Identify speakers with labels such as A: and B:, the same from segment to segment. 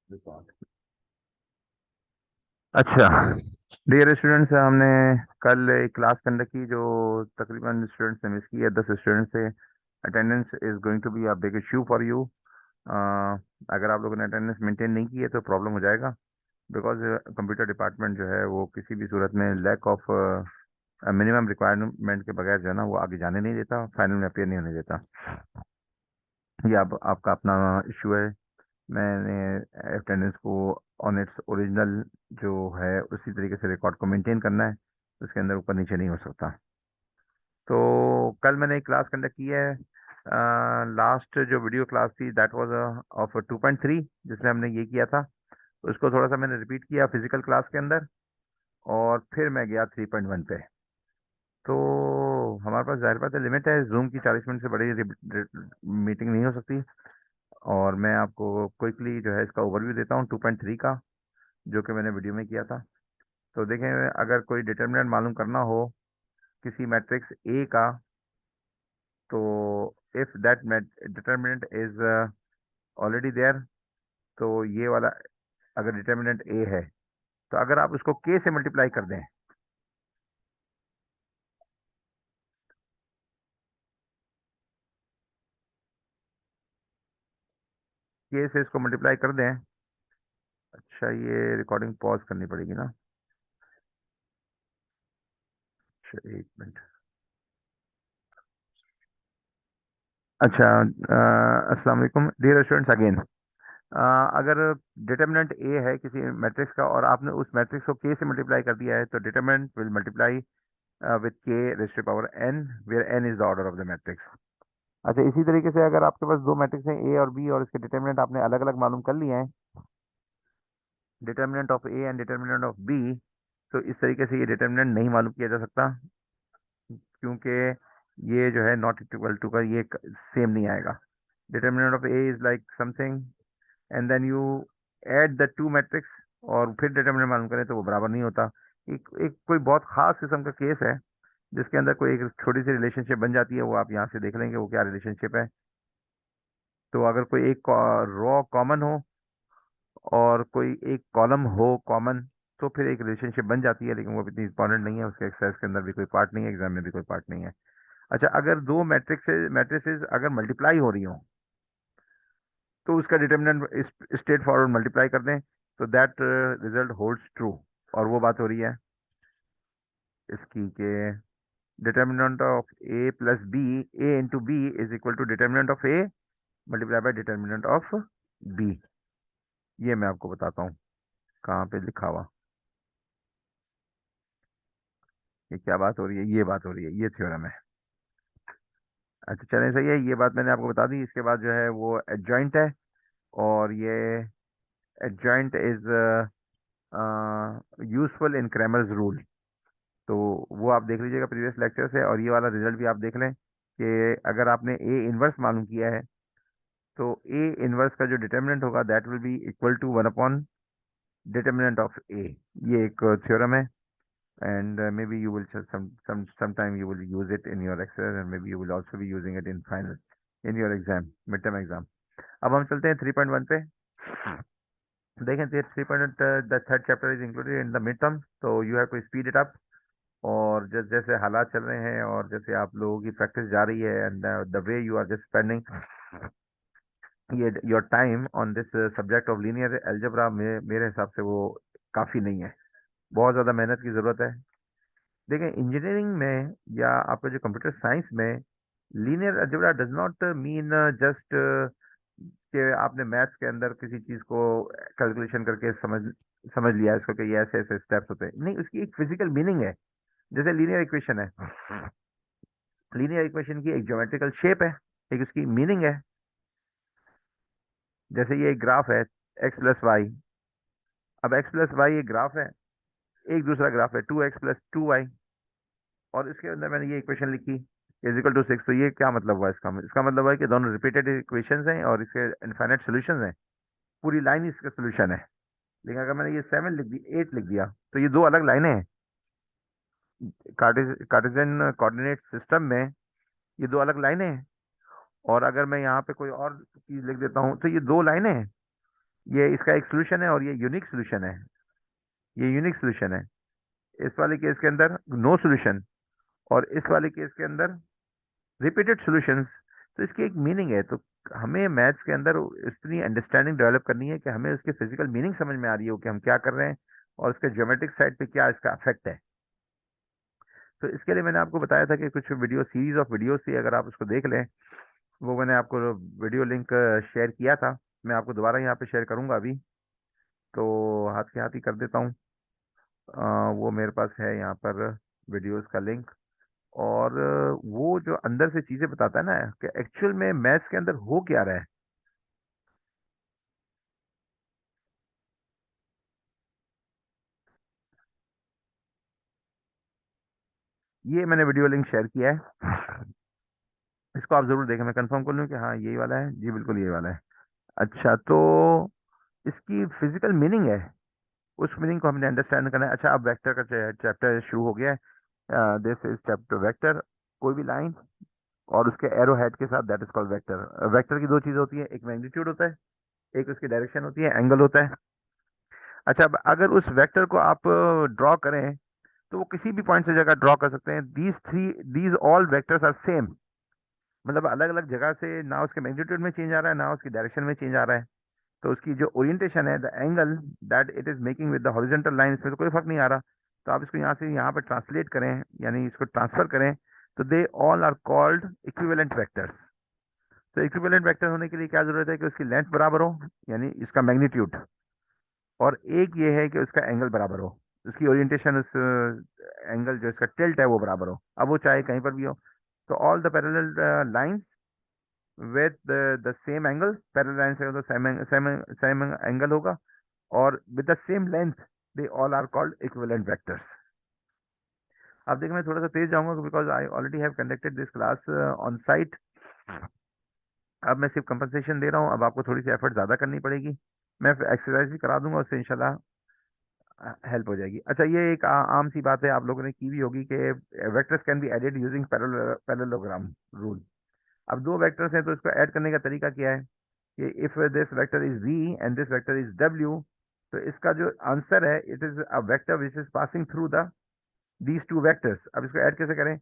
A: Record. अच्छा, dear students, हमने कल एक क्लास कंडक्ट की जो तकरीबन स्टूडेंट्स ने मिस की है। 10 स्टूडेंट्स से attendance is going to be a big issue for you. अगर आप लोगों ने अटेंडेंस मेंटेन नहीं की है तो प्रॉब्लम हो जाएगा, बिकॉज कंप्यूटर डिपार्टमेंट जो है वो किसी भी सूरत में लैक ऑफ मिनिमम रिक्वायरमेंट के बगैर जो है ना वो आगे जाने नहीं देता, फाइनल में अपेयर नहीं होने देता। ये आप आपका अपना इशू है। मैंने अटेंडेंस को ऑन इट्स ओरिजिनल जो है उसी तरीके से रिकॉर्ड को मेंटेन करना है, उसके अंदर ऊपर नीचे नहीं हो सकता। तो कल मैंने एक क्लास कंडक्ट की है। लास्ट जो वीडियो क्लास थी दैट वाज ऑफ 2.3, जिसमें हमने ये किया था। उसको थोड़ा सा मैंने रिपीट किया फिजिकल क्लास के अंदर, और फिर मैं गया 3.1 पे। तो हमारे पास जाहिर बात है लिमिट है, जूम की 40 मिनट से बड़ी मीटिंग नहीं हो सकती। और मैं आपको क्विकली जो है इसका ओवरव्यू देता हूँ 2.3 का, जो कि मैंने वीडियो में किया था। तो देखें, अगर कोई डिटर्मिनेंट मालूम करना हो किसी मैट्रिक्स ए का, तो if that determinant is already there, तो ये वाला अगर डिटर्मिनेंट ए है, तो अगर आप उसको के से मल्टीप्लाई कर दें, के से इसको मल्टीप्लाई कर दें। अच्छा, ये रिकॉर्डिंग पॉज करनी पड़ेगी ना। अच्छा, 1 मिनट। अच्छा, अस्सलाम वालेकुम डियर स्टूडेंट्स अगेन। अगर डिटर्मिनेंट ए है किसी मैट्रिक्स का और आपने उस मैट्रिक्स को के से मल्टीप्लाई कर दिया है, तो determinant will multiply with k raise to power n, where n is the order of the matrix. अच्छा, इसी तरीके से अगर आपके पास दो मैट्रिक्स हैं ए और बी, और इसके डिटर्मिनेंट आपने अलग अलग मालूम कर लिए हैं, determinant of A and determinant of B, तो इस तरीके से ये डिटर्मिनेंट नहीं मालूम किया जा सकता, क्योंकि ये जो है नॉट इक्वल टू का ये सेम नहीं आएगा। Determinant of A is like something, and then you add the two matrix और फिर डिटर्मिनेंट मालूम करें तो वो बराबर नहीं होता। एक एक कोई बहुत खास किस्म का केस है जिसके अंदर कोई एक छोटी सी रिलेशनशिप बन जाती है, वो आप यहाँ से देख लेंगे वो क्या रिलेशनशिप है। तो अगर कोई एक रॉ कॉमन हो और कोई एक कॉलम हो कॉमन, तो फिर एक रिलेशनशिप बन जाती है, लेकिन वो इतनी इंपॉर्टेंट नहीं है, उसके एक्सरसाइज के अंदर भी कोई पार्ट नहीं है, एग्जाम में भी कोई पार्ट नहीं है। अच्छा, अगर दो मैट्रिक्सेस अगर मल्टीप्लाई हो रही हो, तो उसका डिटर्मिनेंट स्ट्रेट फॉरवर्ड मल्टीप्लाई कर दें, तो दैट रिजल्ट होल्ड्स ट्रू। और वो बात हो रही है इसकी के determinant of A plus B, A into B is equal to determinant of A multiply by determinant of B. ये मैं आपको बताता हूँ कहाँ पे लिखा हुआ। ये क्या बात हो रही है, ये बात हो रही है, ये थ्योरम है। अच्छा, चलें, सही है, ये बात मैंने आपको बता दी। इसके बाद जो है वो एडजॉइंट है, और ये adjoint is useful in Cramer's rule. तो वो आप देख लीजिएगा प्रीवियस लेक्चर से, और ये वाला रिजल्ट भी आप देख लें कि अगर आपने ए इनवर्स मालूम किया है, तो ए इनवर्स का जो डिटर्मिनेंट होगा that will be equal to 1 upon determinant of a. ये एक थ्योरम है, and maybe you will sometime you will use it in your exercise, and maybe you will also be using it in final, in your exam, midterm exam. अब हम चलते हैं 3.1 पे। देखें, 3.1 the third chapter is included in the mid term, तो you have to speed it up. और जैसे जैसे हालात चल रहे हैं और जैसे आप लोगों की प्रैक्टिस जा रही है, and the way you are just spending ये your time on this subject of linear algebra, मेरे हिसाब से वो काफ़ी नहीं है। बहुत ज़्यादा मेहनत की ज़रूरत है। देखें, इंजीनियरिंग में या आपका जो कंप्यूटर साइंस में linear algebra does not mean just कि आपने मैथ्स के अंदर किसी चीज़ को कैलकुलेशन करके समझ समझ लिया इसको कि ये ऐसे ऐसे स्टेप्स होते हैं। नहीं, उसकी एक फिजिकल मीनिंग है। जैसे लीनियर इक्वेशन है, लीनियर इक्वेशन की एक ज्योमेट्रिकल शेप है, एक उसकी मीनिंग है। जैसे ये एक ग्राफ है एक्स प्लस वाई। अब एक्स प्लस वाई एक ग्राफ है, एक दूसरा ग्राफ है 2x + 2y, और इसके अंदर मैंने ये इक्वेशन लिखी इज इक्वल टू 6। तो ये क्या मतलब हुआ इसका मतलब है कि दोनों रिपीटेड इक्वेशंस हैं और इसके इनफाइनाइट सॉल्यूशंस हैं, पूरी लाइन इसका सोल्यूशन है। लेकिन अगर मैंने ये 7 लिख दी, 8 लिख दिया, तो ये दो अलग लाइनें हैं। कार्टेशियन कोऑर्डिनेट सिस्टम में ये दो अलग लाइनें हैं। और अगर मैं यहाँ पे कोई और चीज लिख देता हूँ, तो ये दो लाइनें हैं। ये इसका एक सोल्यूशन है और ये यूनिक सोल्यूशन है, ये यूनिक सोल्यूशन है। इस वाले केस के अंदर नो सोल्यूशन, और इस वाले केस के अंदर रिपीटेड सॉल्यूशंस। तो इसकी एक मीनिंग है। तो हमें मैथ्स के अंदर इतनी अंडरस्टैंडिंग डेवलप करनी है कि हमें उसके फिजिकल मीनिंग समझ में आ रही हो कि हम क्या कर रहे हैं, और उसके ज्योमेट्रिक साइड पे क्या इसका इफेक्ट है। तो इसके लिए मैंने आपको बताया था कि कुछ वीडियो, सीरीज ऑफ वीडियोस थी, अगर आप उसको देख लें। वो मैंने आपको वीडियो लिंक शेयर किया था, मैं आपको दोबारा यहाँ पे शेयर करूंगा अभी। तो हाथ के हाथ ही कर देता हूँ। वो मेरे पास है यहाँ पर वीडियोस का लिंक। और वो जो अंदर से चीजें बताता है ना कि एक्चुअल में मैथ्स के अंदर हो क्या रहा है। ये मैंने वीडियो लिंक शेयर किया है, इसको आप जरूर देखें। मैं कंफर्म कर लूँ कि हाँ यही वाला है, जी बिल्कुल यही वाला है। अच्छा, तो इसकी फिजिकल मीनिंग है, उस मीनिंग को हमने अंडरस्टैंड करना है। अच्छा, अब वेक्टर का चैप्टर शुरू हो गया है। This is chapter vector. कोई भी लाइन और उसके एरो हेड के साथ, that is called vector. Vector की दो चीजें होती है, एक मैग्नीट्यूड होता है, एक उसकी डायरेक्शन होती है, एंगल होता है। अच्छा, अब अगर उस वेक्टर को आप ड्रॉ करें तो वो किसी भी पॉइंट से जगह ड्रॉ कर सकते हैं। These all vectors are same. मतलब अलग अलग जगह से, ना उसके मैग्नीट्यूड में चेंज आ रहा है, ना उसकी डायरेक्शन में चेंज आ रहा है। तो उसकी जो ओरिएंटेशन है, the angle that it is making with the horizontal line, इसमें तो कोई फर्क नहीं आ रहा। तो आप इसको यहाँ से यहाँ पे ट्रांसलेट करें, यानी इसको ट्रांसफर करें, तो they all are called equivalent vectors. तो इक्विवेलेंट वेक्टर होने के लिए क्या जरूरत है कि उसकी लेंथ बराबर हो, यानी इसका मैग्नीट्यूड, और एक ये है कि उसका एंगल बराबर हो, उसकी ओरिएंटेशन, उस एंगल जो इसका टिल्ट है वो बराबर हो। अब वो चाहे कहीं पर भी हो। तो all the parallel lines with the same angle, parallel line से तो सेम सेम सेम एंगल होगा, और with the same length, they all are called equivalent vectors. अब देखिए, मैं थोड़ा सा तेज जाऊंगा because I already have conducted this class on site. अब मैं सिर्फ कंपनसेशन दे रहा हूँ, अब आपको थोड़ी सी एफर्ट ज़्यादा करनी पड़ेगी। मैं एक्सरसाइज भी करा दूंगा, उससे इंशाल्लाह हेल्प हो जाएगी। अच्छा, ये एक आम सी बात है, आप लोगों ने की भी होगी कि vectors can be added using parallelogram rule. अब दो वेक्टर्स हैं, तो इसको ऐड करने का तरीका क्या है कि if this vector is v and this vector is w, तो इसका जो आंसर है, it is a vector which is passing through the these two vectors. अब इसको ऐड कैसे करें?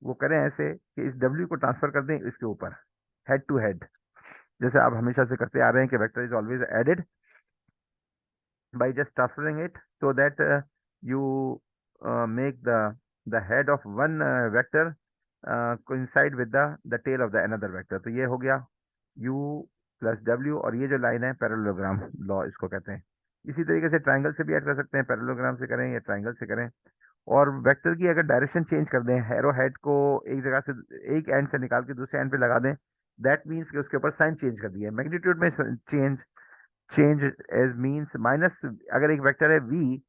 A: वो करें ऐसे कि इस w को ट्रांसफर कर दें इसके ऊपर, हेड टू हेड, जैसे आप हमेशा से करते आ रहे हैं कि vector is always added by just transferring it, so that you make the head of one vector coincide with the tail of the another vector। तो ये हो गया u प्लस w, और ये जो लाइन है पैरेललोग्राम लॉ इसको कहते हैं। इसी तरीके से ट्राइंगल से भी ऐड कर सकते हैं, पैरेललोग्राम से करें या ट्राइंगल से करें। और वेक्टर की अगर डायरेक्शन चेंज कर दें, एरो हेड को एक जगह से, एक एंड से निकाल के दूसरे एंड पे लगा दें, दैट मीन्स कि उसके ऊपर साइन चेंज कर दिया, मैग्नीट्यूड में change. Change as means minus. अगर एक वेक्टर है v,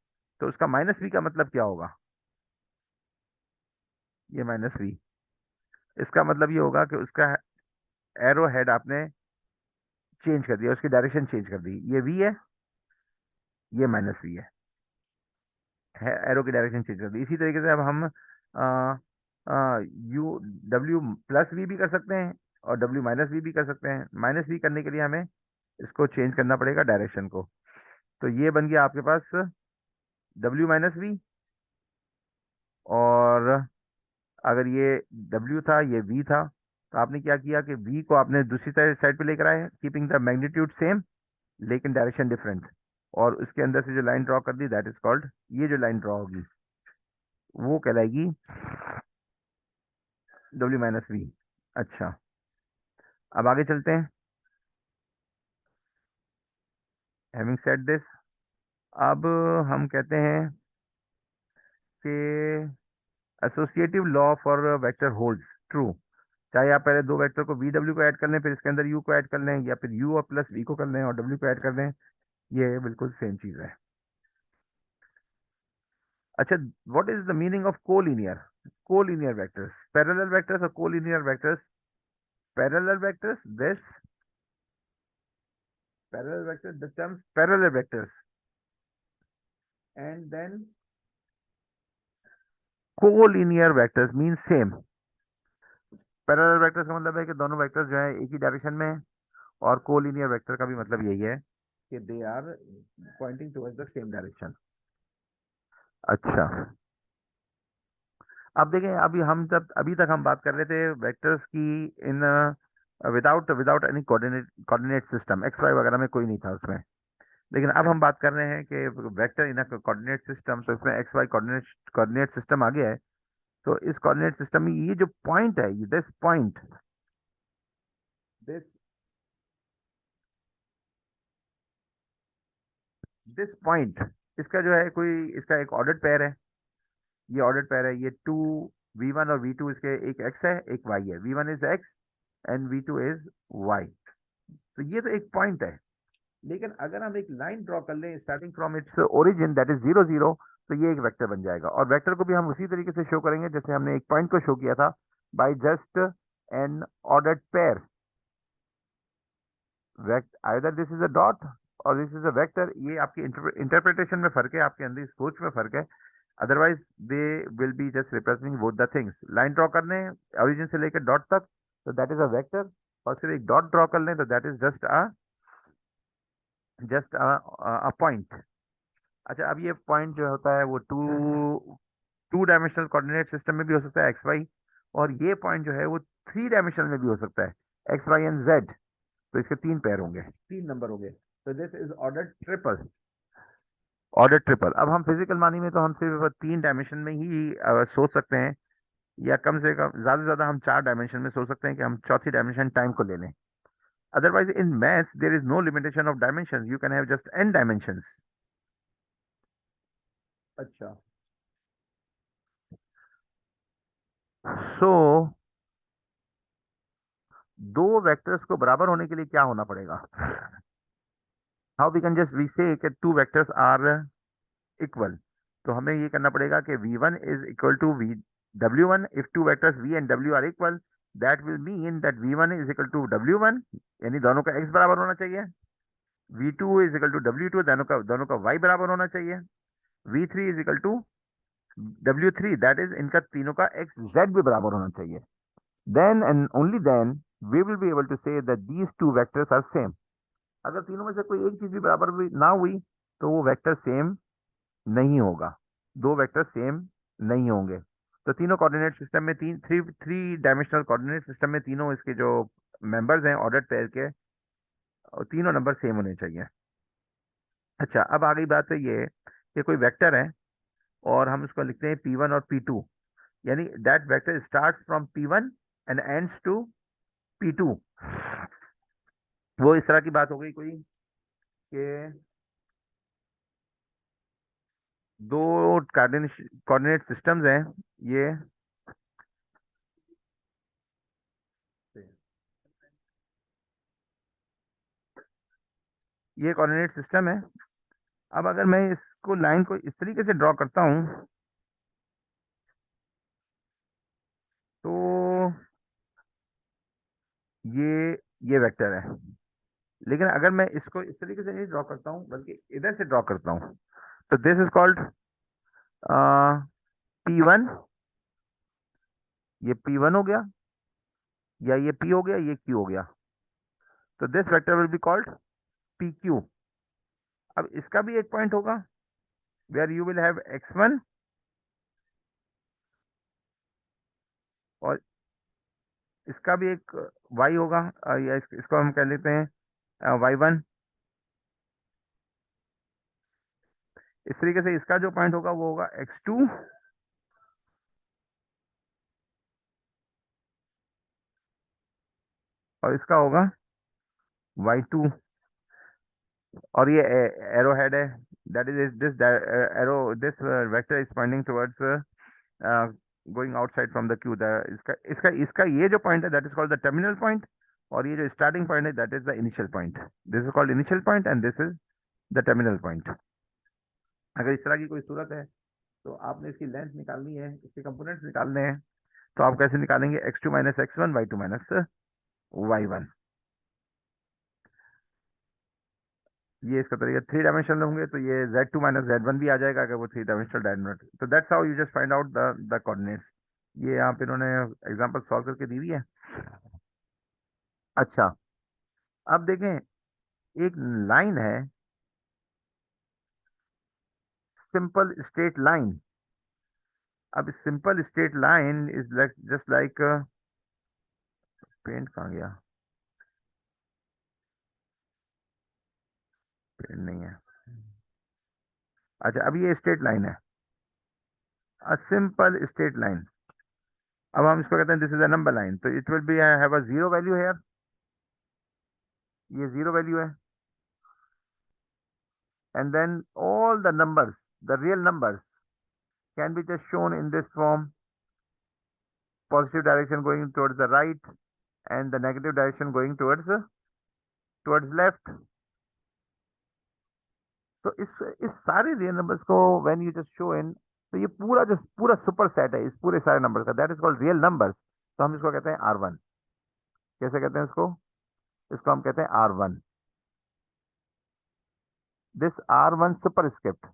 A: तो उसका माइनस v का मतलब क्या होगा? ये माइनस v, इसका मतलब ये होगा कि उसका एरो हेड आपने चेंज कर दिया, उसकी डायरेक्शन चेंज कर दी। ये v है, ये माइनस v है, एरो की डायरेक्शन चेंज कर दी। इसी तरीके से अब हम यू w प्लस v भी कर सकते हैं, और w माइनस v भी कर सकते हैं। माइनस v करने के लिए हमें इसको चेंज करना पड़ेगा, डायरेक्शन को। तो ये बन गया आपके पास w माइनस v। और अगर ये W था, ये V था, तो आपने क्या किया कि V को आपने दूसरी साइड साइड पे लेकर आए, कीपिंग द मैग्नीट्यूड सेम लेकिन डायरेक्शन डिफरेंट, और उसके अंदर से जो लाइन ड्रॉ कर दी, दैट इज कॉल्ड, ये जो लाइन ड्रॉ होगी वो कहलाएगी W माइनस वी। अच्छा, अब आगे चलते हैं। हैविंग सेड दिस, अब हम कहते हैं कि associative law for vector holds true. चाहे आप पहले दो वेक्टर को वी डब्ल्यू को ऐड कर लें, फिर इसके अंदर यू को ऐड कर लें, या फिर यू और प्लस वी को कर लें और डब्ल्यू को ऐड कर लें, ये बिल्कुल सेम चीज है। अच्छा, what is the meaning of collinear? Collinear vectors, parallel vectors और collinear vectors. Parallel vectors, this parallel vectors, the terms parallel vectors, and then collinear vectors mean same. Parallel vectors का मतलब है कि दोनों वेक्टर्स जो है एक ही डायरेक्शन में है, और कोलिनियर वेक्टर का भी मतलब यही है कि they are pointing towards the same direction. अच्छा, अब देखें, अभी हम जब अभी तक हम बात कर रहे थे वेक्टर्स की in without without any coordinate coordinate system, x y वगैरह में कोई नहीं था उसमें। लेकिन अब हम बात कर रहे हैं कि वेक्टर इन कोऑर्डिनेट सिस्टम, तो इसमें X Y coordinate coordinate system आ गया है। तो इस कोऑर्डिनेट सिस्टम में ये जो पॉइंट है, दिस दिस पॉइंट, इसका जो है कोई, इसका एक ऑर्डर्ड पेयर है। ये ऑर्डर्ड पेयर है, ये टू V1 और V2, इसके एक एक्स है एक वाई है, V1 is x and V2 is y. तो ये तो एक पॉइंट है। लेकिन अगर हम एक लाइन ड्रॉ कर लें starting from its origin, that is 0 0, तो ये एक वेक्टर बन जाएगा। और वेक्टर को भी हम उसी तरीके से शो करेंगे जैसे हमने एक पॉइंट को शो किया था, by just an ordered pair. Either this is a dot और दिस इज अ वेक्टर। ये आपकी इंटरप्रिटेशन में फर्क है, आपके अंदर सोच में फर्क है। Otherwise they will be just representing both the things. Line draw करने ओरिजिन से लेकर डॉट तक, तो दैट इज अ वेक्टर। और फिर एक डॉट ड्रॉ कर लें तो that is just a point. अच्छा, अब ये पॉइंट जो होता है वो टू डायमेंशनल कोऑर्डिनेट सिस्टम में भी हो सकता है, एक्स वाई। और ये पॉइंट जो है वो थ्री डायमेंशनल में भी हो सकता है, एक्स वाई एंड जेड। तो इसके तीन पेयर होंगे, तीन नंबर होंगे। तो this is order triple. Order triple. अब हम फिजिकल मानी में तो हम सिर्फ तीन डायमेंशन में ही सोच सकते हैं, या कम से कम ज्यादा से ज्यादा हम चार डायमेंशन में सोच सकते हैं कि हम चौथी डायमेंशन टाइम को ले लें। Otherwise in maths there is no limitation of dimension, you can have just n dimensions. अच्छा, सो दो वेक्टर्स को बराबर होने के लिए क्या होना पड़ेगा? How we can just we say two vectors are equal. तो हमें ये करना पड़ेगा कि V1 is equal to v W1। If two vectors V and W are equal, that will mean that V1 is equal to W1, यानी दोनों का x बराबर होना चाहिए। V2 is equal to W2, दोनों का y बराबर होना चाहिए। V3 is equal to W3, that is इनका तीनों का x z भी बराबर होना चाहिए। Then and only then we will be able to say that these two vectors are same. अगर तीनों में से कोई एक चीज भी बराबर भी ना हुई, तो वो वेक्टर सेम नहीं होगा, दो वेक्टर सेम नहीं होंगे। तो तीनों कोऑर्डिनेट सिस्टम में, तीन three three dimensional coordinate system में, तीनों इसके जो मेंबर्स हैं ऑर्डर पेयर के, और तीनों नंबर सेम होने चाहिए। अच्छा, अब आ गई बात है ये कि कोई वेक्टर है और हम उसको लिखते हैं P1 और P2, यानी that vector starts from P1 and ends to P2। वो इस तरह की बात हो गई कोई कि दो कोऑर्डिनेट सिस्टम्स हैं, ये ये कोऑर्डिनेट सिस्टम है। अब अगर मैं इसको लाइन को इस तरीके से ड्रॉ करता हूं, तो ये ये वेक्टर है। लेकिन अगर मैं इसको इस तरीके से नहीं ड्रॉ करता हूं बल्कि इधर से ड्रॉ करता हूं, तो दिस इज कॉल्ड P1। ये P1 हो गया, या ये P हो गया, ये Q हो गया। तो this vector will be called PQ। अब इसका भी एक पॉइंट होगा where you will have x1, और इसका भी एक y होगा, या इसको हम कह लेते हैं y1। इस तरीके से इसका जो पॉइंट होगा वो होगा x2, और इसका होगा y2। और ये एरो हेड है, that is this arrow, this vector is pointing towards going outside from the Q. इसका इसका इसका ये जो पॉइंट है that is called the terminal point, और ये जो स्टार्टिंग पॉइंट है that is the initial point. This is called initial point and this is the terminal point. अगर इस तरह की कोई सूरत है, तो आपने इसकी लेंथ निकालनी है, इसके कंपोनेंट्स निकालने हैं, तो आप कैसे निकालेंगे? x2 minus x1, y2 minus y1। ये इसका तरीका थ्री डायमेंशनल होंगे, तो ये Z2 माइनस Z1 भी आ जाएगा अगर वो थ्री डायमेंशनल डायमेंशनल। तो that's how you just find out the coordinates. ये यहाँ पे इन्होंने एग्जांपल सॉल्व करके दी हुई है। अच्छा, अब देखें, एक लाइन है simple straight line. अब simple straight line is like just like paint कहाँ गया, पेंट नहीं है। अच्छा, अब ये स्ट्रेट लाइन है, अ सिंपल स्ट्रेट लाइन। अब हम इसको कहते हैं this is a number line, तो it will be have a zero value here, ये जीरो वैल्यू है। And then all the numbers, the real numbers, can be just shown in this form: positive direction going towards the right and the negative direction going towards left. तो इस सारे real numbers को when you just show in, तो ये पूरा जो पूरा super set है इस पूरे सारे नंबर्स का, that is called real numbers. तो हम इसको कहते हैं R1। कैसे कहते हैं इसको? इसको हम कहते हैं R1, this R1 super script.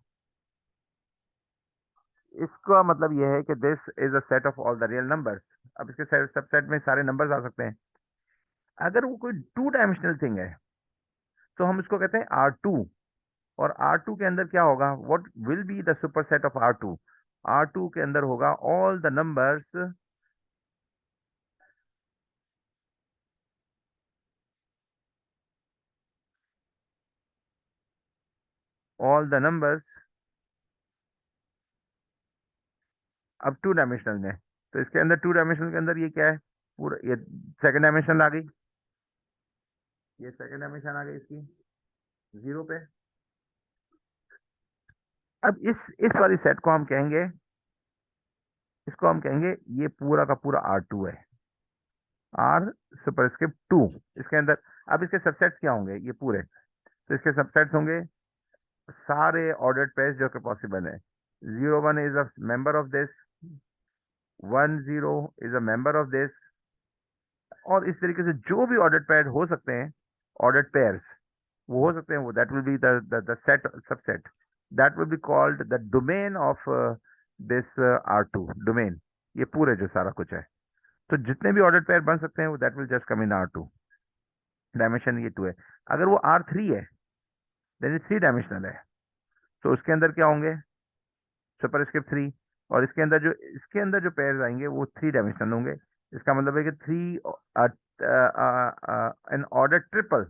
A: इसका मतलब यह है कि this is a set of all the real numbers. अब इसके सबसेट में सारे नंबर्स आ सकते हैं। अगर वो कोई टू डायमेंशनल थिंग है तो हम इसको कहते हैं R2। और R2 के अंदर क्या होगा, what will be the super set of R2? R2 के अंदर होगा ऑल द नंबर्स अब टू डायमेंशनल में। तो इसके अंदर टू डायमेंशनल के अंदर ये क्या है, पूरा ये सेकंड डायमेंशन आ गई, ये सेकंड डायमेंशन आ गई इसकी जीरो पे। अब इस वाली सेट को हम कहेंगे, इसको हम कहेंगे ये पूरा का पूरा R2 है, R सुपरस्क्रिप्ट 2। इसके अंदर अब इसके सबसेट्स क्या होंगे, ये पूरे, तो इसके सबसेट्स होंगे सारे ऑर्डर्ड पेयर्स जो कि पॉसिबल है। 0 1 is a member of this, 1 0 is a member of this, और इस तरीके से जो भी ऑर्डर्ड पेयर हो सकते हैं, ऑर्डर्ड पेयर्स वो हो सकते हैं, वो that will be the set subset, that will be called the domain of this R2 domain. ये पूरे जो सारा कुछ है, तो जितने भी ऑर्डर्ड पेयर बन सकते हैं वो that will just come in R2 dimension, ये 2 है। अगर वो R3 है देन इट 3 डायमेंशनल है, तो उसके अंदर क्या होंगे, सुपरस्क्रिप्ट 3। और इसके अंदर जो पेयर्स आएंगे वो 3 डायमेंशनल होंगे। इसका मतलब है कि 3 एन ऑर्डर ट्रिपल,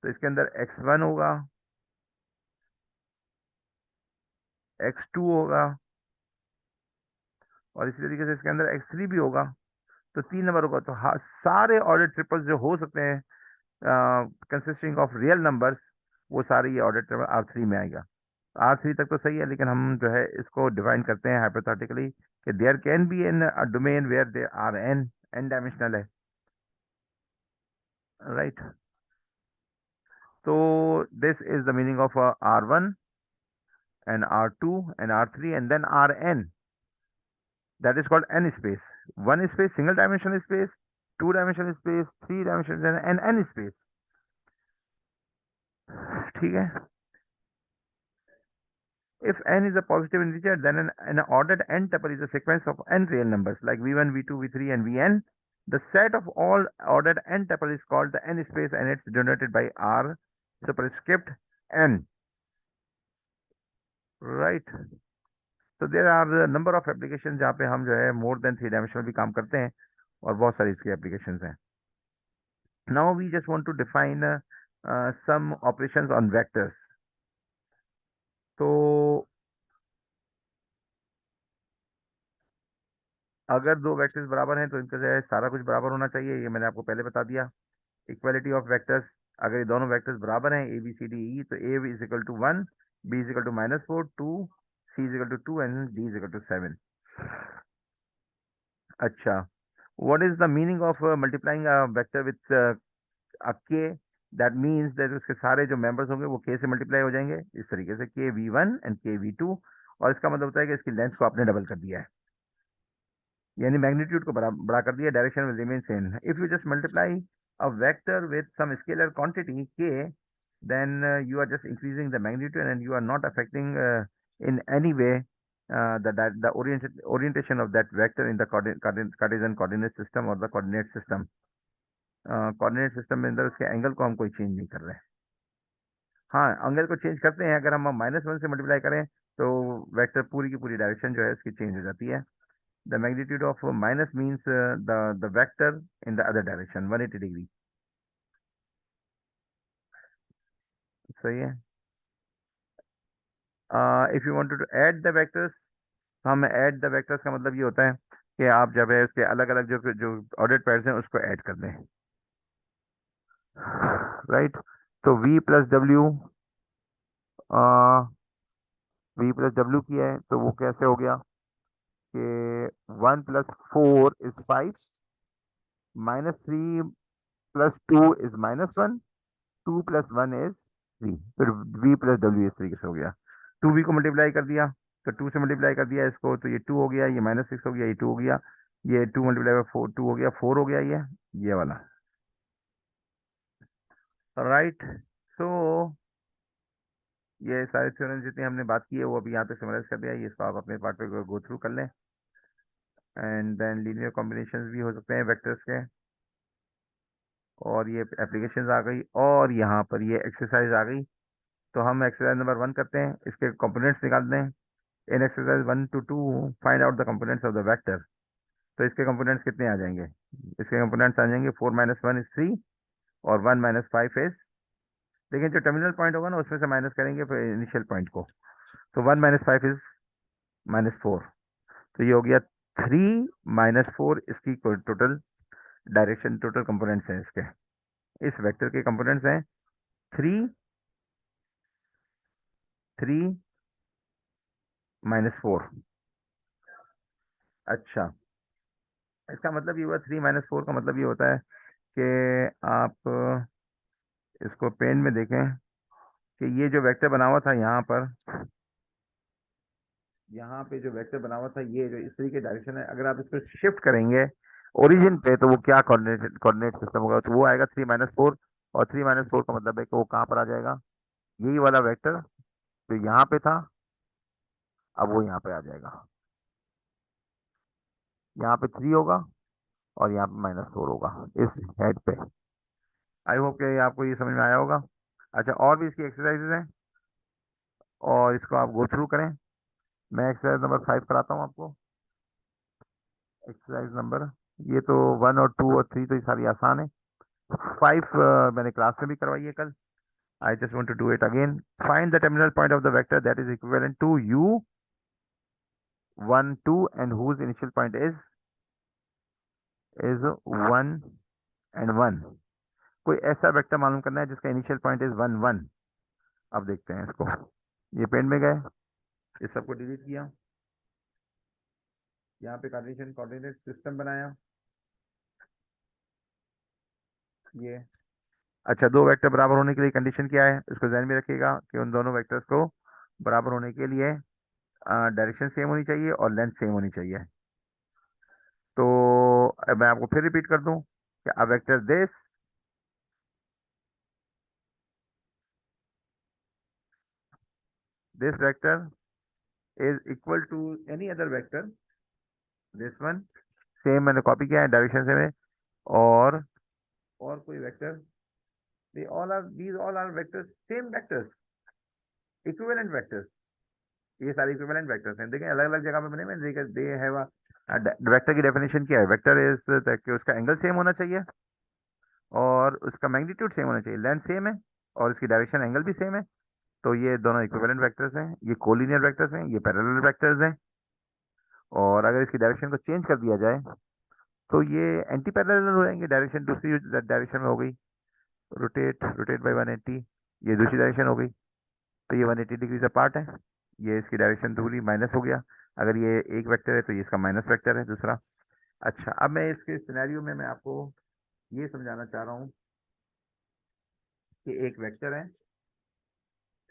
A: तो इसके अंदर X1 होगा, X2 होगा, और इसी तरीके से इसके अंदर X3 भी होगा। तो 3 नंबर होगा। तो हाँ, सारे ऑर्डर ट्रिपल्स जो हो सकते हैं कंसिस्टिंग ऑफ रियल नंबर्स, वो सारे ये ऑर्डर ट्रिपल R3 में आएगा। R3 तक तो सही है, लेकिन हम जो है इसको डिफाइन करते हैं हाइपोथेटिकली कि there can be n domain where they are n dimensional है, राइट। तो this is the meaning of R1 and R2 and R3 and then Rn, that is called n space। one space single dimensional space, two dimensional space, three dimensional, and n space। ठीक है। If n is a positive integer, then an ordered n tuple is a sequence of n real numbers like v1, v2, v3, and vn. The set of all ordered n tuple is called the n space, and it's denoted by R superscript n, right? So there are a number of applications जहाँ पे हम जो है more than 3 dimensional भी काम करते हैं, और बहुत सारी इसकी applications हैं। Now we just want to define some operations on vectors। तो अगर दो वेक्टर्स बराबर हैं तो इनका जो है सारा कुछ बराबर होना चाहिए, ये मैंने आपको पहले बता दिया। इक्वालिटी ऑफ वेक्टर्स, अगर ये दोनों वेक्टर्स बराबर हैं A B C D E, तो A is equal to 1, B is equal to -4, 2, C is equal to 2, and D is equal to 7। अच्छा, what is the meaning of multiplying a vector with a K? That means that उसके सारे जो members होंगे वो के से multiply हो जाएंगे, इस तरीके से KV1 एंड KV2। और इसका मतलब होता है कि इसकी लेंथ को आपने डबल कर दिया है, यानी मैग्नीट्यूड को बड़ा कर दिया, direction will remain same. If you just multiply a vector with some scalar quantity k, then you are just increasing the magnitude and you are not affecting in any way the orientation of that vector in the Cartesian coordinate system or the coordinate system। Coordinate system में अंदर उसके angle को हम कोई change नहीं कर रहे हैं। हाँ, एंगल को चेंज करते हैं अगर हम -1 से मल्टीप्लाई करें तो वेक्टर पूरी की पूरी डायरेक्शन जो है इसकी चेंज हो जाती है। The magnitude of minus means the vector in the other direction 180 degree. सही है। If you wanted to add the vectors, हम ऐड द वेक्टर्स का मतलब ये होता है कि आप जब है उसके अलग अलग जो जो ऑर्डर्ड पेयर्स हैं उसको ऐड कर दें। राइट। तो v plus W, v plus W की है तो वो कैसे हो गया कि 1 + 4 = 5, -3 + 2 = -1, 2 + 1 = 3। फिर v प्लस डब्ल्यू इस तरीके से हो गया। 2v को मल्टीप्लाई कर दिया, तो 2 से मल्टीप्लाई कर दिया इसको, तो ये 2 हो गया, ये -6 हो गया, ये 2 हो गया, ये 2 मल्टीप्लाई बाय 4 2 हो गया, 4 हो गया, ये वाला। राइट। सो ये सारे थ्योरम जितनी हमने बात की है वो अभी यहाँ पे समराइज कर दिया है, ये इसको आप अपने पार्ट पे गो थ्रू कर लें। एंड देन लीनियर कॉम्बिनेशंस भी हो सकते हैं वेक्टर्स के, और ये एप्लीकेशंस आ गई, और यहाँ पर ये एक्सरसाइज आ गई। तो हम एक्सरसाइज नंबर 1 करते हैं, इसके कंपोनेंट्स निकालते हैं। In exercise 1 to 2 find out the components of the vector. तो इसके कंपोनेंट्स कितने आ जाएंगे? इसके कंपोनेंट्स आ जाएंगे 4 - 1 = 3, और 1 - 5 इज, लेकिन जो टर्मिनल पॉइंट होगा ना उसमें से माइनस करेंगे फिर इनिशियल पॉइंट को। तो 1 - 5 इज -4। तो ये हो गया 3 - 4, इसकी टोटल डायरेक्शन, टोटल कंपोनेंट्स हैं इसके, इस वेक्टर के कंपोनेंट्स हैं 3, 3 -4। अच्छा, इसका मतलब ये हुआ 3 - 4 का मतलब ये होता है कि आप इसको पेन में देखें कि ये जो वेक्टर बना हुआ था यहाँ पर, यहाँ पे जो वेक्टर बना हुआ था ये जो इस तरीके डायरेक्शन है, अगर आप इसको शिफ्ट करेंगे ओरिजिन पे तो वो क्या कोऑर्डिनेट कोऑर्डिनेट सिस्टम होगा, तो वो आएगा 3 - 4। और 3 - 4 का मतलब है कि वो कहाँ पर आ जाएगा, यही वाला वेक्टर जो यहाँ पे था, अब वो यहाँ पे आ जाएगा। यहाँ पे 3 होगा और यहाँ पे -4 होगा इस हेड पे। आई होप कि आपको ये समझ में आया होगा। अच्छा, और भी इसकी एक्सरसाइजेज हैं और इसको आप गो थ्रू करें। मैं एक्सरसाइज नंबर 5 कराता हूँ आपको। एक्सरसाइज नंबर, ये तो 1 और 2 और 3 तो ये सारी आसान है। 5 मैंने क्लास में भी करवाई है कल। I just want to do it again. Find the terminal point of the vector that is equivalent to u1 2 and whose initial point is 1 and 1। कोई ऐसा वेक्टर मालूम करना है जिसका इनिशियल पॉइंट इज 1 1। अब देखते हैं इसको। ये पेन में गए, इस सबको डिलीट किया, यहाँ पे कार्टेशियन कोऑर्डिनेट सिस्टम बनाया, ये। अच्छा, दो वेक्टर बराबर होने के लिए कंडीशन क्या है, इसको ध्यान में रखिएगा कि उन दोनों वेक्टर्स को बराबर होने के लिए डायरेक्शन सेम होनी चाहिए और लेंथ सेम होनी चाहिए। तो मैं आपको फिर रिपीट कर दूं कि a vector this vector is equal to any other vector, this one, same मैंने कॉपी किया है, डायरेक्शन सेम है। और कोई vector, these all are vectors, same vectors, equivalent vectors। ये सारे इक्विवेलेंट वेक्टर्स हैं, देखें अलग अलग जगह पे बने हुए हैं। दे हैव वेक्टर की डेफिनेशन क्या है, वेक्टर इज कि उसका एंगल सेम होना चाहिए और उसका मैग्नीट्यूड सेम होना चाहिए, लेंथ सेम है और इसकी डायरेक्शन एंगल भी सेम है। तो ये दोनों इक्विवेलेंट वेक्टर्स हैं, ये कोलिनियर वेक्टर्स हैं, ये पैरेलल वेक्टर्स हैं। और अगर इसकी डायरेक्शन को चेंज कर दिया जाए तो ये एंटी पैरेलल हो जाएंगे, डायरेक्शन दूसरी डायरेक्शन में हो गई, रोटेट रोटेट बाई 180, ये दूसरी डायरेक्शन हो गई, तो ये 180 डिग्री से पार्ट है। ये इसकी डायरेक्शन दूरी माइनस हो गया, अगर ये एक वेक्टर है तो ये इसका माइनस वेक्टर है दूसरा। अच्छा, अब मैं इसके सिनेरियो में मैं आपको ये समझाना चाह रहा हूँ कि एक वेक्टर है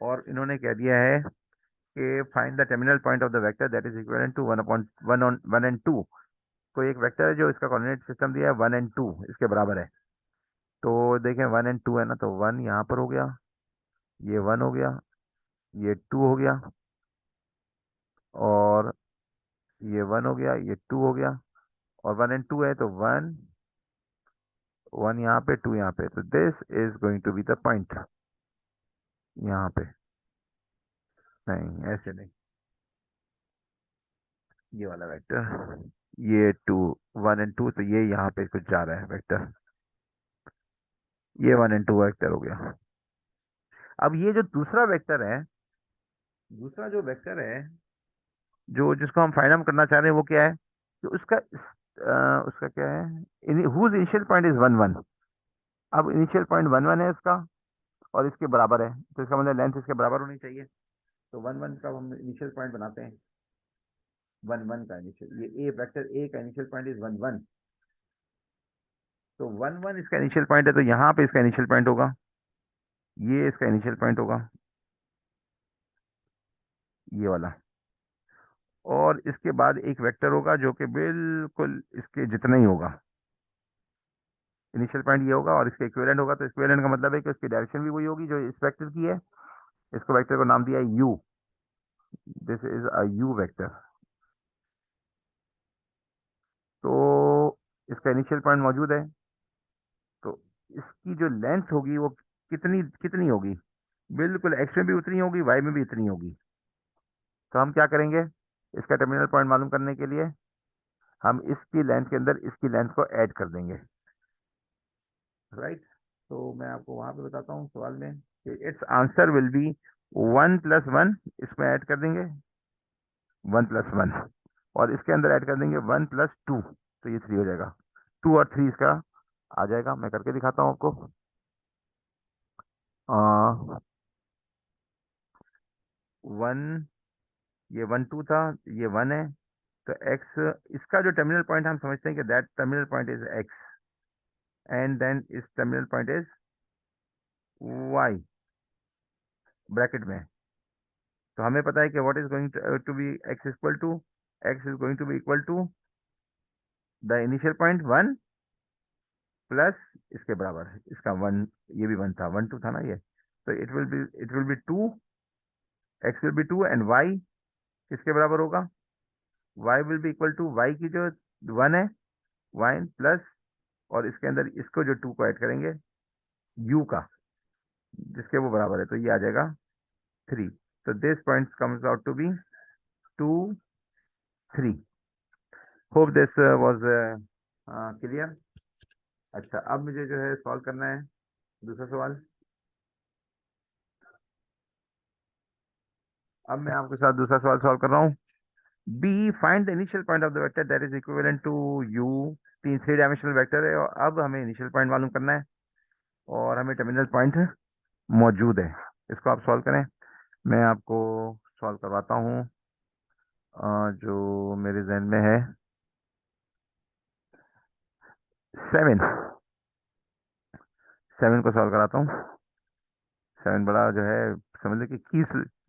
A: और इन्होंने कह दिया है कि find the terminal point of the vector that is equivalent to 1/1 and 2। कोई एक वेक्टर है जो इसका कोऑर्डिनेट सिस्टम दिया है 1 and 2 इसके बराबर है। तो देखें 1 and 2 है ना, तो 1 यहाँ पर हो गया, ये 1 हो गया, ये 2 हो गया, और ये 1 हो गया, ये 2 हो गया, और 1 and 2 है तो 1 यहाँ पे, 2 यहाँ पे, तो this is going to be the point यहाँ पे। नहीं, ऐसे नहीं, ये वाला वेक्टर, ये 1 and 2, तो ये यहाँ पे कुछ जा रहा है वेक्टर, ये 1 and 2 वेक्टर हो गया। अब ये जो दूसरा वेक्टर है, दूसरा जो वेक्टर है, जो जिसको हम फाइंड आउट करना चाह रहे हैं, वो क्या है कि उसका क्या है, हुज इनिशियल पॉइंट इज 1 1। अब इनिशियल पॉइंट 1 1 है इसका, और इसके बराबर है, तो इसका मतलब लेंथ इसके बराबर होनी चाहिए। तो 1 1 का हम इनिशियल पॉइंट बनाते हैं, 1 1 का इनिशियल, ये ए वेक्टर ए का इनिशियल पॉइंट इज 1 1। तो 1 1 इसका इनिशियल पॉइंट है, तो यहाँ पे इसका इनिशियल पॉइंट होगा, ये इसका इनिशियल पॉइंट होगा, ये वाला। और इसके बाद एक वेक्टर होगा जो कि बिल्कुल इसके जितना ही होगा, इनिशियल पॉइंट ये होगा और इसका इक्विवेलेंट होगा। तो इक्विवेलेंट का मतलब है कि उसकी डायरेक्शन भी वही होगी जो इस वेक्टर की है। इसको वेक्टर को नाम दिया है you, this is a you vector. तो इसका इनिशियल पॉइंट मौजूद है, तो इसकी जो लेंथ होगी वो कितनी कितनी होगी, बिल्कुल एक्स में भी उतनी होगी, वाई में भी इतनी होगी। तो हम क्या करेंगे, इसका टर्मिनल पॉइंट मालूम करने के लिए हम इसकी लेंथ के अंदर इसकी लेंथ को ऐड कर देंगे, राइट। तो मैं आपको वहां पे बताता हूँ सवाल में कि इट्स आंसर विल बी 1 + 1, इसमें ऐड कर देंगे 1 + 1, और इसके अंदर ऐड कर देंगे 1 + 2, तो ये 3 हो जाएगा। 2 और 3 इसका आ जाएगा, मैं करके दिखाता हूँ आपको। 1, ये 1 2 था, ये 1 है, तो एक्स, इसका जो टर्मिनल पॉइंट हम समझते हैं कि that terminal point is x, and then इस terminal point is Y bracket में। तो हमें पता है कि what is going to be X is going to be equal to the initial point 1 plus इसके बराबर है इसका 1, ये भी 1 था, 1 2 था ना ये, तो it will be 2, x will be 2 and y किसके बराबर होगा, y will be equal to y की जो 1 है, वाई प्लस, और इसके अंदर इसको जो 2 को ऐड करेंगे यू का, जिसके वो बराबर है, तो ये आ जाएगा 3। तो this point comes out to be 2 3। Hope this was clear. अच्छा, अब मुझे जो है सॉल्व करना है दूसरा सवाल। अब मैं आपके साथ दूसरा सवाल सॉल्व कर रहा हूँ। B, find the initial point of the vector that is equivalent to u. 3 dimensional vector है, और अब हमें इनिशियल पॉइंट मालूम करना है, और हमें टर्मिनल पॉइंट मौजूद है। इसको आप सॉल्व करें, मैं आपको सॉल्व करवाता हूँ जो मेरे जहन में है। 7, 7 को सॉल्व कराता हूँ। 7 बड़ा जो है, समझ लो कि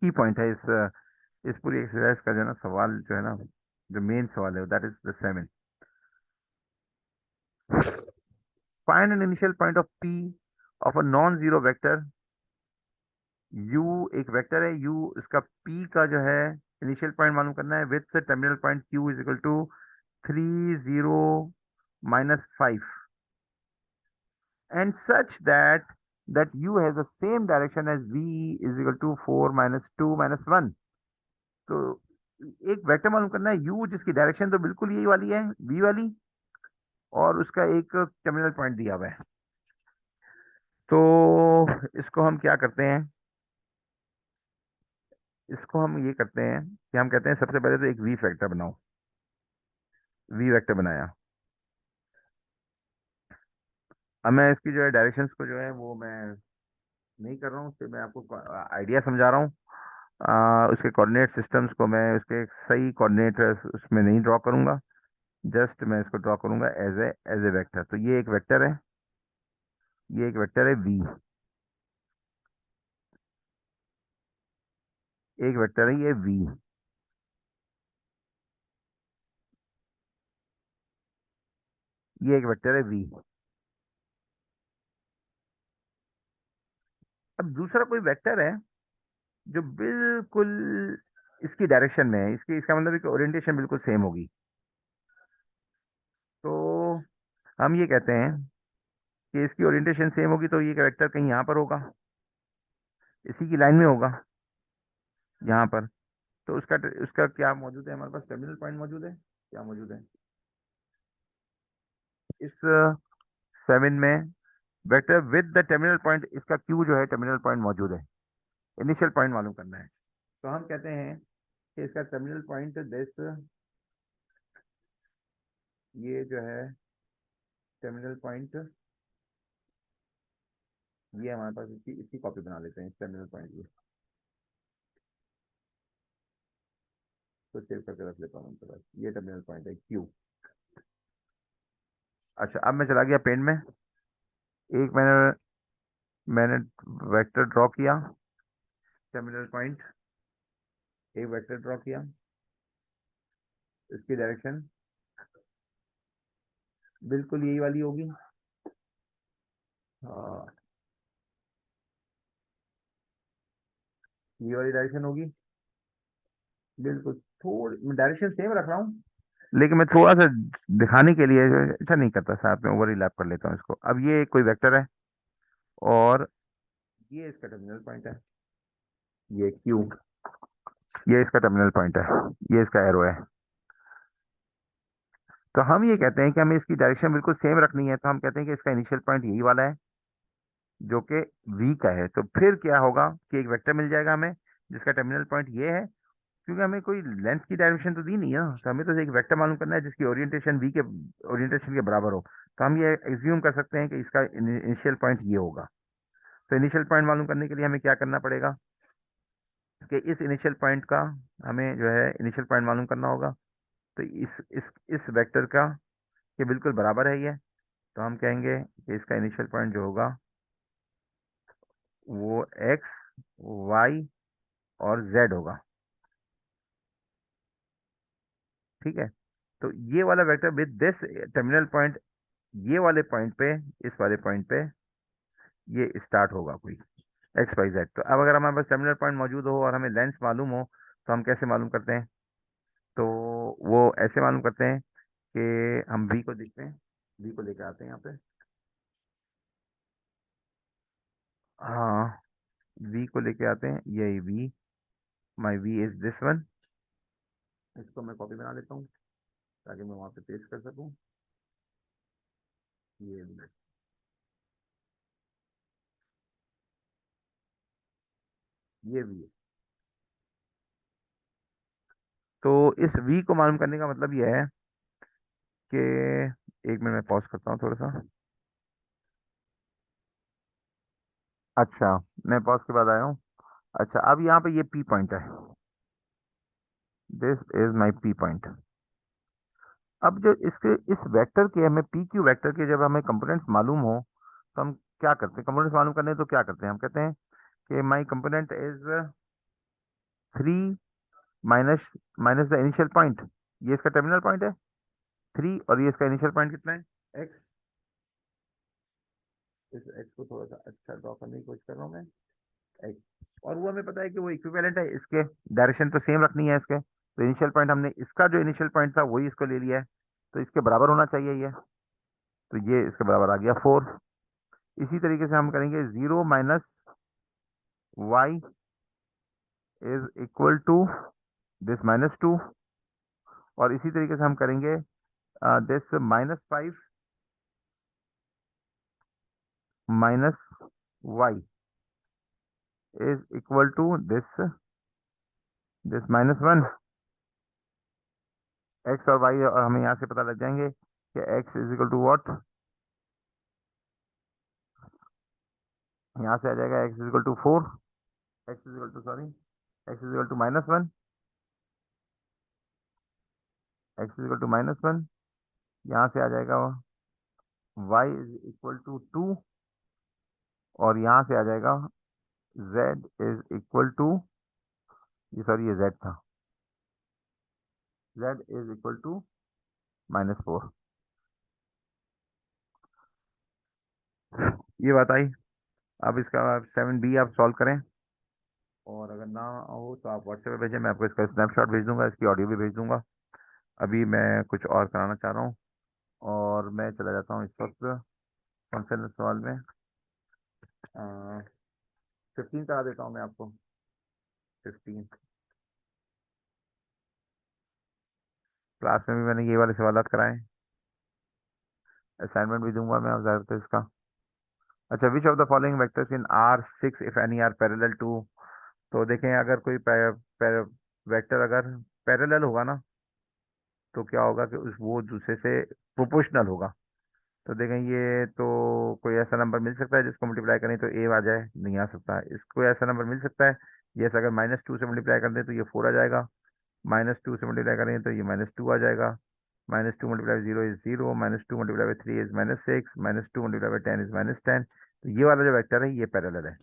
A: की पॉइंट है इस पूरी एक्सरसाइज का, जो है ना सवाल, जो है ना जो मेन सवाल है, that is the 7। Find an initial point of P of a non zero vector u. एक वेक्टर है यू, इसका पी का जो है इनिशियल पॉइंट मालूम करना है with terminal point Q is equal to 3 0 - 5, and such that u has the same direction as v is equal to 4 - 2 - 1। तो एक वेक्टर मालूम करना है u, जिसकी डायरेक्शन तो बिल्कुल यही वाली है, v वाली, और उसका एक टर्मिनल पॉइंट दिया हुआ है। तो इसको हम क्या करते हैं, इसको हम ये करते हैं कि हम कहते हैं सबसे पहले तो एक वी वेक्टर बनाओ। वी वेक्टर बनाया, अब मैं इसकी जो है डायरेक्शंस को जो है वो मैं नहीं कर रहा हूँ, सिर्फ मैं आपको आइडिया समझा रहा हूँ। उसके कोऑर्डिनेट सिस्टम्स को मैं उसके सही कोऑर्डिनेट उसमें नहीं ड्रॉ करूंगा, जस्ट मैं इसको ड्रॉ करूंगा एज ए वेक्टर। तो ये एक वेक्टर है, ये एक वेक्टर है वी, एक वेक्टर है ये वी, ये एक वेक्टर है वी। अब दूसरा कोई वेक्टर है जो बिल्कुल इसकी डायरेक्शन में है, इसका मतलब है कि ओरिएंटेशन बिल्कुल सेम होगी। तो हम ये कहते हैं कि इसकी ओरिएंटेशन सेम होगी, तो ये वेक्टर कहीं यहाँ पर होगा, इसी की लाइन में होगा, यहाँ पर। तो उसका उसका क्या मौजूद है, हमारे पास टर्मिनल पॉइंट मौजूद है, क्या मौजूद है इस 7 में, vector with the terminal point, इसका क्यू जो है टर्मिनल पॉइंट मौजूद है, इनिशियल पॉइंट मालूम करना है। तो हम कहते हैं कि इसका टर्मिनल पॉइंट दिस, ये जो है टर्मिनल पॉइंट, ये हमारे पास इसकी इसकी कॉपी बना लेते हैं, इस टर्मिनल पॉइंट की। तो सेव करके रख लेता हूँ उनके पास, ये टर्मिनल पॉइंट है क्यू। अच्छा, अब मैं चला गया पेंट में, एक मैंने मैंने वेक्टर ड्रॉ किया, टर्मिनल पॉइंट, एक वेक्टर ड्रॉ किया, इसकी डायरेक्शन बिल्कुल यही वाली होगी। हाँ, ये वाली डायरेक्शन होगी बिल्कुल। थोड़ी डायरेक्शन सेम रख रहा हूँ, लेकिन मैं थोड़ा सा दिखाने के लिए ऐसा नहीं करता, साथ में ओवरलैप कर लेता हूँ इसको। अब ये कोई वेक्टर है और ये इसका टर्मिनल पॉइंट है, ये क्यू, ये इसका टर्मिनल पॉइंट है, ये इसका एरो है। तो हम ये कहते हैं कि हमें इसकी डायरेक्शन बिल्कुल सेम रखनी है, तो हम कहते हैं कि इसका इनिशियल पॉइंट यही वाला है जो कि v का है। तो फिर क्या होगा कि एक वेक्टर मिल जाएगा हमें जिसका टर्मिनल पॉइंट ये है, क्योंकि हमें कोई लेंथ की डायरेक्शन तो दी नहीं है ना, तो हमें तो एक वेक्टर मालूम करना है जिसकी ओरिएंटेशन v के ओरिएंटेशन के बराबर हो। तो हम ये एज्यूम कर सकते हैं कि इसका इनिशियल पॉइंट ये होगा। तो इनिशियल पॉइंट मालूम करने के लिए हमें क्या करना पड़ेगा कि इस इनिशियल पॉइंट का, हमें जो है इनिशियल पॉइंट मालूम करना होगा। तो इस वेक्टर का ये बिल्कुल बराबर है ये। तो हम कहेंगे कि इसका इनिशियल पॉइंट जो होगा वो एक्स, वाई और जेड होगा। ठीक है, तो ये वाला vector with this terminal point, ये वाले पॉइंट पे, इस वाले पॉइंट पे ये स्टार्ट होगा कोई एक्स वाई जेड। तो अब अगर हमारे पास टर्मिनल पॉइंट मौजूद हो और हमें लेंथ मालूम हो, तो हम कैसे मालूम करते हैं? तो वो ऐसे मालूम करते हैं कि हम वी को देखते हैं, वी को लेकर आते हैं यहाँ पे। हाँ, वी को लेके आते हैं, यही V, my V is this one. इसको मैं कॉपी बना लेता हूँ ताकि मैं वहाँ पे पेस्ट कर सकूँ। ये ये वी है। तो इस वी को मालूम करने का मतलब ये है कि, एक मिनट में पॉज करता हूँ थोड़ा सा। अच्छा, मैं पॉज के बाद आया हूँ। अच्छा, अब यहाँ पे ये पी पॉइंट है, this is my P point. अब जो इसके इस वेक्टर के, हमें पी क्यू वेक्टर के जब हमें कंपोनेंट्स मालूम हो, तो हम क्या करते हैं? कंपोनेंट्स मालूम करने हैं तो क्या करते हैं? हम कहते हैं कि my component is 3 minus minus the initial point, ये इसका टर्मिनल पॉइंट है 3, और ये इसका इनिशियल पॉइंट कितना है एक्स। इस एक्स को थोड़ा सा अच्छा ड्रॉ करने की कोशिश कर रहा हूँ मैं, एक्स। और वो हमें पता है कि वो इक्विवेलेंट है, इसके डायरेक्शन तो सेम रखनी है इसके। तो इनिशियल पॉइंट हमने, इसका जो इनिशियल पॉइंट था वही इसको ले लिया है, तो इसके बराबर होना चाहिए ये। तो ये इसके बराबर आ गया 4। इसी तरीके से हम करेंगे 0 minus y is equal to this -2। और इसी तरीके से हम करेंगे this -5 minus y is equal to this this -1। X और वाई और हमें यहाँ से पता लग जाएंगे कि x is equal to what, यहाँ से आ जाएगा x is equal to 4, x is equal to sorry x is equal to -1, x is equal to -1। यहाँ से आ जाएगा वाई इज इक्वल टू 2, और यहाँ से आ जाएगा z इज इक्वल टू, ये सॉरी ये z था, z इज इक्वल टू -4। ये बात आई। अब इसका 7b आप सॉल्व करें, और अगर ना हो तो आप व्हाट्सएप पे भेजें, मैं आपको इसका स्नैपशॉट भेज दूंगा, इसकी ऑडियो भी भेज दूंगा। अभी मैं कुछ और कराना चाह रहा हूँ, और मैं चला जाता हूँ इस वक्त कौन से सवाल में, 15 करा देता हूँ मैं आपको, 15। क्लास में भी मैंने ये वाले सवाल कराए, असाइनमेंट भी दूंगा मैं ज़्यादातर इसका। अच्छा, which of the following vectors in R six if any are parallel to. तो देखें, अगर कोई वेक्टर अगर पैरेलल होगा ना, तो क्या होगा कि उस वो दूसरे से प्रोपोर्शनल होगा। तो देखें, ये तो कोई ऐसा नंबर मिल सकता है जिसको मल्टीप्लाई करें तो ए आ जाए, नहीं आ सकता। इसको ऐसा नंबर मिल सकता है, जैसे अगर -2 से मल्टीप्लाई कर दें तो ये 4 आ जाएगा, -2 से मल्टीप्लाई करें तो ये -2 आ जाएगा, -2 multiply 0 is 0, -2 multiply by 3 is -6, -2 multiply by 10 is -10। तो ये वाला जो वेक्टर है ये पैरेलल है।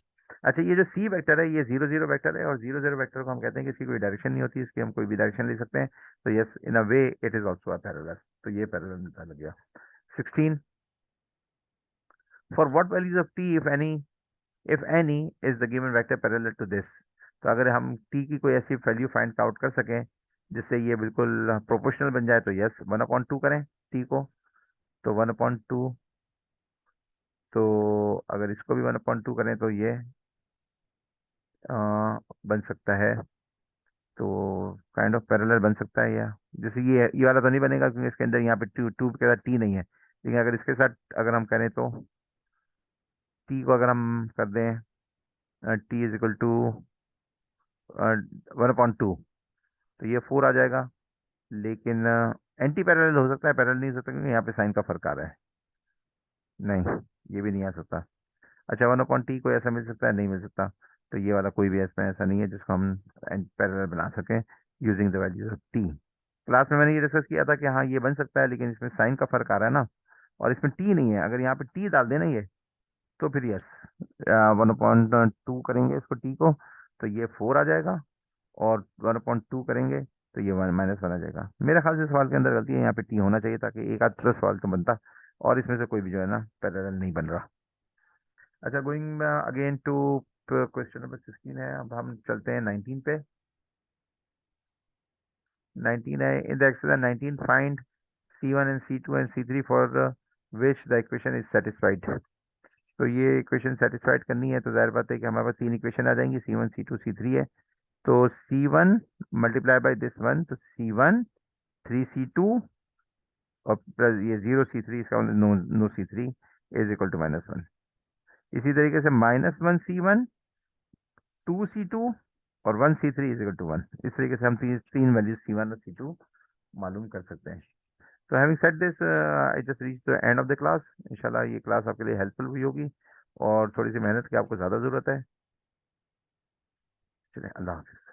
A: अच्छा, ये जो सी वेक्टर है ये 0 0 वेक्टर है, और 0 0 वेक्टर को हम कहते हैं कि इसकी कोई डायरेक्शन नहीं होती, इसकी हम कोई भी डायरेक्शन ले सकते हैं। तो yes, in a way it is also a parallel. तो ये पैरेलल मिलता लग गया। 16, for what values of t if any is the given vector parallel to this. तो अगर हम टी की कोई ऐसी वैल्यू फाइंड आउट कर सकें जिससे ये बिल्कुल प्रोपोर्शनल बन जाए, तो यस 1/2 करें टी को। तो 1/2, तो अगर इसको भी 1/2 करें तो ये अ, बन सकता है। तो काइंड ऑफ पैरेलल बन सकता है, या जैसे ये वाला तो नहीं बनेगा क्योंकि इसके अंदर यहाँ पे टू के साथ टी नहीं है, लेकिन अगर इसके साथ अगर हम करें तो टी को अगर हम कर दें टी इज इक्वल टू 1/2, तो ये 4 आ जाएगा। लेकिन एंटी पैरेलल हो सकता है, पैरेलल नहीं हो सकता क्योंकि यहाँ पे साइन का फर्क आ रहा है। नहीं, ये भी नहीं आ सकता। अच्छा, 1/t को ऐसा मिल सकता है, नहीं मिल सकता। तो ये वाला कोई भी इसमें ऐसा नहीं है जिसको हम पैरेलल बना सकें using the values of T. Class में मैंने ये डिस्कस किया था कि हाँ ये बन सकता है, लेकिन इसमें साइन का फर्क आ रहा है ना, और इसमें टी नहीं है। अगर यहाँ पे टी डाल देना ये, तो फिर यस 1/2 करेंगे इसको टी को, तो ये 4 आ जाएगा, और 1/2 करेंगे तो ये -1 आ जाएगा। मेरे ख्याल से सवाल के अंदर गलती है, यहाँ पे टी होना चाहिए ताकि एक आध प्लस सवाल तो बनता, और इसमें से कोई भी जो है ना पैरेलल नहीं बन रहा। अच्छा, going again to question number 16 है, अब हम चलते हैं 19 पे। 19 है, in the exercise 19 find C1 and C2 and C3 for which the equation is satisfied. तो ये इक्वेशन सेटिस्फाइड करनी है, तो जाहिर बात है कि हमारे पास तीन इक्वेशन आ जाएंगी, C1 C2 C3 है। तो C1 multiply by this one, तो C1 3C2, और प्लस ये 0 C3, इसका मतलब no C3 is equal to -1। इसी तरीके से -1 C1, 2 C2, और 1 C3 इज इक्वल टू 1। इस तरीके से हम तीन तीन वैल्यूज C1 और C2 मालूम कर सकते हैं। तो having said this, I just reach the end of the class. इंशाल्लाह ये क्लास आपके लिए हेल्पफुल हुई होगी, और थोड़ी सी मेहनत की आपको ज़्यादा ज़रूरत है। चलिए, अल्लाह हाफिज़।